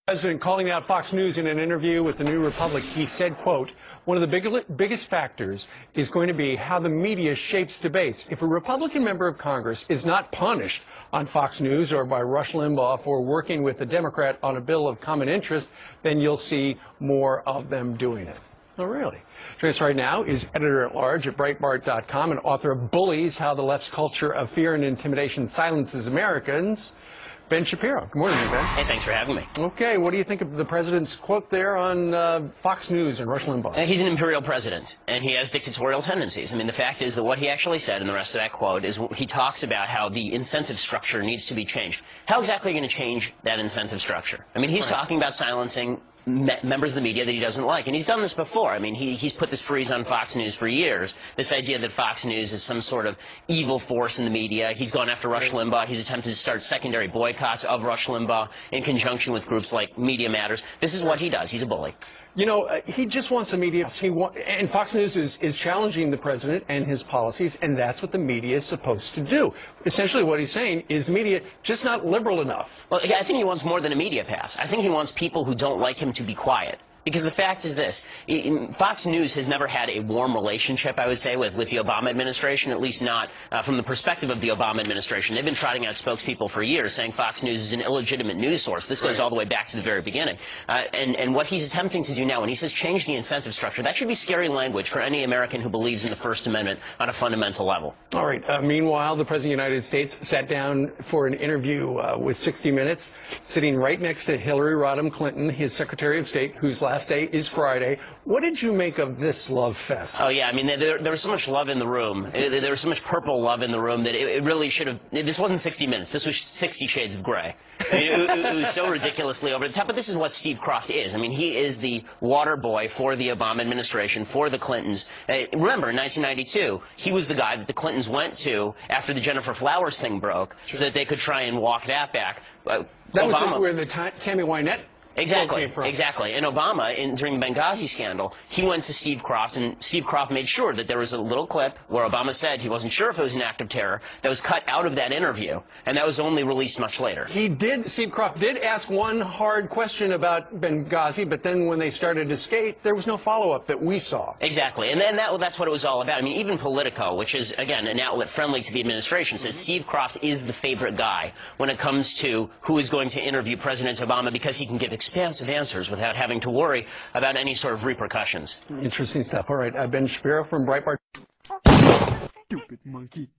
President calling out Fox News in an interview with the New Republic. He said, quote, one of the biggest factors is going to be how the media shapes debates. If a Republican member of Congress is not punished on Fox News or by Rush Limbaugh for working with a Democrat on a bill of common interest, then you'll see more of them doing it. Oh, really? Joining us right now is editor-at-large at Breitbart.com and author of Bullies, How the Left's Culture of Fear and Intimidation Silences Americans, Ben Shapiro. Good morning, Ben. Hey, thanks for having me. Okay, what do you think of the president's quote there on Fox News and Rush Limbaugh? He's an imperial president, and he has dictatorial tendencies. I mean, the fact is that what he actually said in the rest of that quote is he talks about how the incentive structure needs to be changed. How exactly are you going to change that incentive structure? I mean, he's talking about silencing members of the media that he doesn't like. And he's done this before. I mean, he's put this freeze on Fox News for years, this idea that Fox News is some sort of evil force in the media. He's gone after Rush Limbaugh. He's attempted to start secondary boycotts of Rush Limbaugh in conjunction with groups like Media Matters. This is what he does. He's a bully. You know, he just wants the media. And Fox News is challenging the president and his policies, and that's what the media is supposed to do. Essentially what he's saying is the media just not liberal enough. Well, I think he wants more than a media pass. I think he wants people who don't like him to be quiet. Because the fact is this, Fox News has never had a warm relationship, I would say, with the Obama administration, at least not from the perspective of the Obama administration. They've been trotting out spokespeople for years saying Fox News is an illegitimate news source. This goes all the way back to the very beginning. And what he's attempting to do now, when he says change the incentive structure, that should be scary language for any American who believes in the First Amendment on a fundamental level. All right. Meanwhile, the President of the United States sat down for an interview with 60 Minutes, sitting right next to Hillary Rodham Clinton, his Secretary of State, whose last day is Friday. What did you make of this love fest? Oh, yeah. I mean, there was so much love in the room. There was so much purple love in the room that it really should have... This wasn't 60 Minutes. This was 60 Shades of Grey. I mean, it was so ridiculously over the top. But this is what Steve Kroft is. I mean, he is the water boy for the Obama administration, for the Clintons. Remember, in 1992, he was the guy that the Clintons went to after the Jennifer Flowers thing broke so that they could try and walk that back. That was where the Tammy Wynette... Exactly. And Obama, during the Benghazi scandal, he went to Steve Kroft, and Steve Kroft made sure that there was a little clip where Obama said he wasn't sure if it was an act of terror that was cut out of that interview, and that was only released much later. Steve Kroft did ask one hard question about Benghazi, but then when they started to skate, there was no follow-up that we saw. Exactly. And then that's what it was all about. I mean, even Politico, which is, again, an outlet friendly to the administration, says Steve Kroft is the favorite guy when it comes to who is going to interview President Obama because he can give expansive answers without having to worry about any sort of repercussions. Interesting stuff. All right, Ben Shapiro from Breitbart. Stupid monkey.